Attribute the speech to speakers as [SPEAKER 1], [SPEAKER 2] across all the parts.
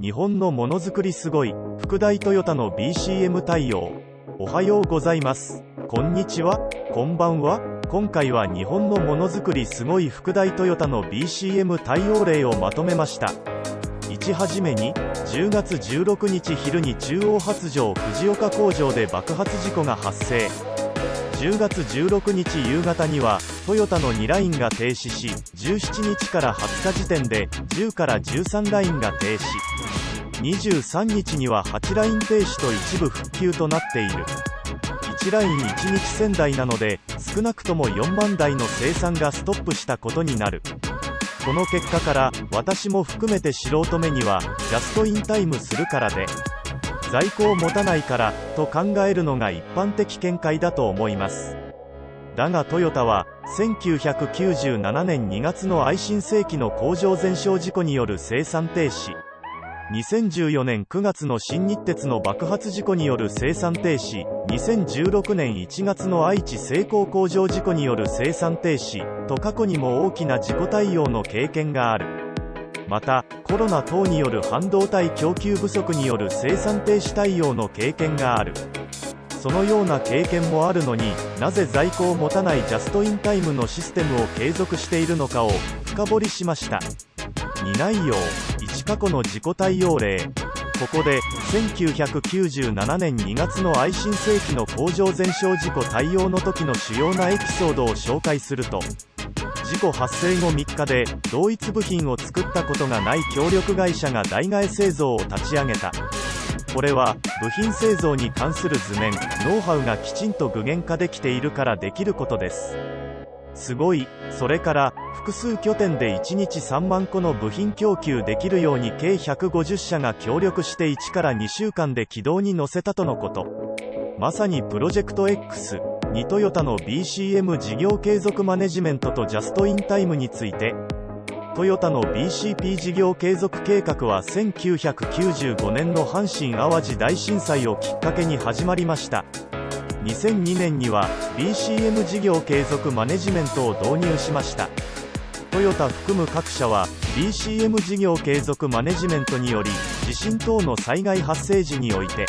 [SPEAKER 1] 日本のものづくりすごい、福大トヨタの BCM 対応。おはようございます。こんにちは。こんばんは。今回は日本のものづくりすごい福大トヨタの BCM 対応例をまとめました。1はじめに、10月16日昼に中央発條藤岡工場で爆発事故が発生。10月16日夕方には、トヨタの2ラインが停止し、17日から20日時点で、10から13ラインが停止。23日には8ライン停止と一部復旧となっている。1ライン1日1000台なので、少なくとも4万台の生産がストップしたことになる。この結果から、私も含めて素人目には、ジャストインタイムするからで、在庫を持たないから、と考えるのが一般的見解だと思います。だがトヨタは、1997年2月の愛新世紀の工場全焼事故による生産停止、2014年9月の新日鉄の爆発事故による生産停止、2016年1月の愛知精工工場事故による生産停止、と過去にも大きな事故対応の経験がある。また、コロナ等による半導体供給不足による生産停止対応の経験がある。そのような経験もあるのに、なぜ在庫を持たないジャストインタイムのシステムを継続しているのかを深掘りしました。2内容、1過去の事故対応例。ここで、1997年2月の愛新世紀の工場全焼事故対応の時の主要なエピソードを紹介すると、事故発生後3日で、同一部品を作ったことがない協力会社が代替え製造を立ち上げた。これは、部品製造に関する図面、ノウハウがきちんと具現化できているからできることです。すごい。それから、複数拠点で1日3万個の部品供給できるように計150社が協力して1から2週間で軌道に乗せたとのこと。まさにプロジェクト X にトヨタの BCM 事業継続マネジメントとジャストインタイムについて、トヨタの BCP 事業継続計画は1995年の阪神・淡路大震災をきっかけに始まりました。2002年には BCM 事業継続マネジメントを導入しました。トヨタ含む各社は BCM 事業継続マネジメントにより地震等の災害発生時において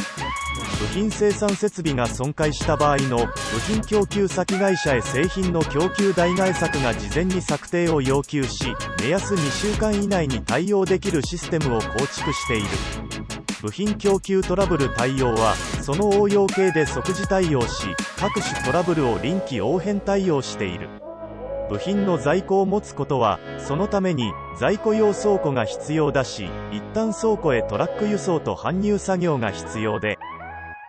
[SPEAKER 1] 部品生産設備が損壊した場合の部品供給先会社へ製品の供給代替策が事前に策定を要求し、目安2週間以内に対応できるシステムを構築している。部品供給トラブル対応は、その応用系で即時対応し、各種トラブルを臨機応変対応している。部品の在庫を持つことは、そのために在庫用倉庫が必要だし、一旦倉庫へトラック輸送と搬入作業が必要で、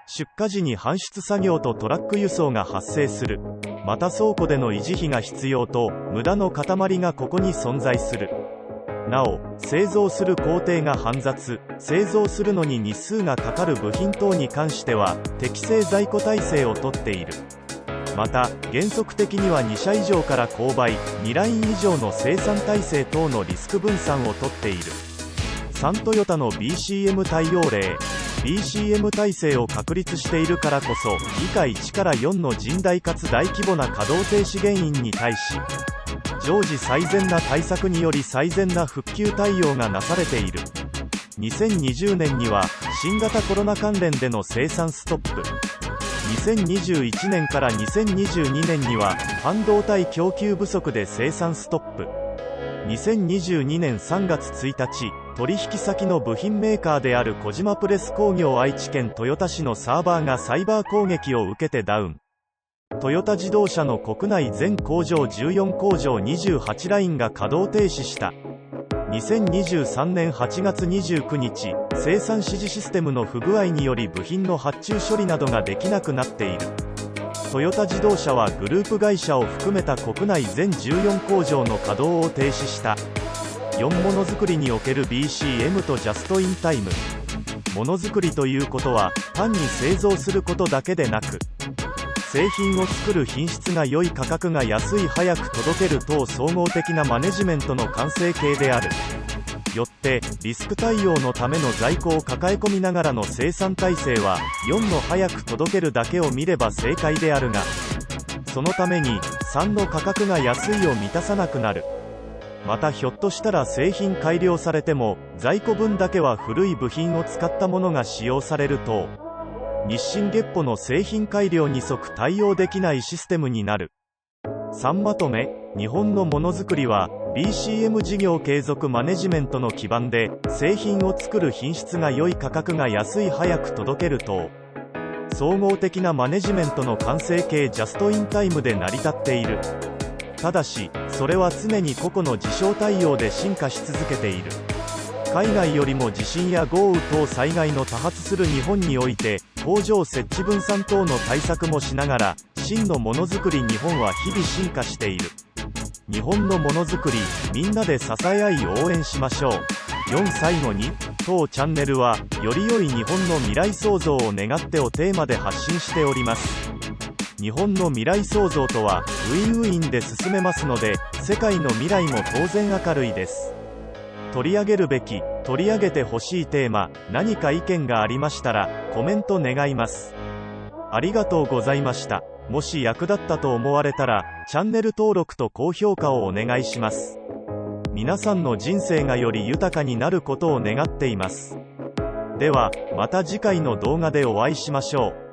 [SPEAKER 1] 出荷時に搬出作業とトラック輸送が発生する。また倉庫での維持費が必要と、無駄の塊がここに存在する。なお、製造する工程が煩雑、製造するのに日数がかかる部品等に関しては、適正在庫体制をとっている。また、原則的には2社以上から購買、2ライン以上の生産体制等のリスク分散をとっている。3トヨタの BCM 対応例。BCM 体制を確立しているからこそ、以下1から4の甚大かつ大規模な稼働停止原因に対し、常時最善な対策により最善な復旧対応がなされている。2020年には、新型コロナ関連での生産ストップ。2021年から2022年には、半導体供給不足で生産ストップ。2022年3月1日、取引先の部品メーカーである小島プレス工業愛知県豊田市のサーバーがサイバー攻撃を受けてダウン。トヨタ自動車の国内全工場14工場28ラインが稼働停止した。2023年8月29日、生産指示システムの不具合により部品の発注処理などができなくなっている。トヨタ自動車はグループ会社を含めた国内全14工場の稼働を停止した。4ものづくりにおける BCM とジャストインタイム。ものづくりということは単に製造することだけでなく、製品を作る品質が良い、価格が安い、早く届ける等総合的なマネジメントの完成形である。よってリスク対応のための在庫を抱え込みながらの生産体制は4の早く届けるだけを見れば正解であるが、そのために3の価格が安いを満たさなくなる。またひょっとしたら製品改良されても在庫分だけは古い部品を使ったものが使用されると、日進月歩の製品改良に即対応できないシステムになる。3まとめ、日本のものづくりは BCM 事業継続マネジメントの基盤で、製品を作る品質が良い、価格が安い、早く届けると、総合的なマネジメントの完成形ジャストインタイムで成り立っている。ただし、それは常に個々の事象対応で進化し続けている。海外よりも地震や豪雨等災害の多発する日本において、工場設置分散等の対策もしながら、真のものづくり日本は日々進化している。日本のものづくり、みんなで支え合い応援しましょう。4最後に、当チャンネルは、より良い日本の未来創造を願ってをテーマで発信しております。日本の未来創造とは、ウィンウィンで進めますので、世界の未来も当然明るいです。取り上げるべき、取り上げてほしいテーマ、何か意見がありましたら、コメント願います。ありがとうございました。もし役立ったと思われたら、チャンネル登録と高評価をお願いします。皆さんの人生がより豊かになることを願っています。では、また次回の動画でお会いしましょう。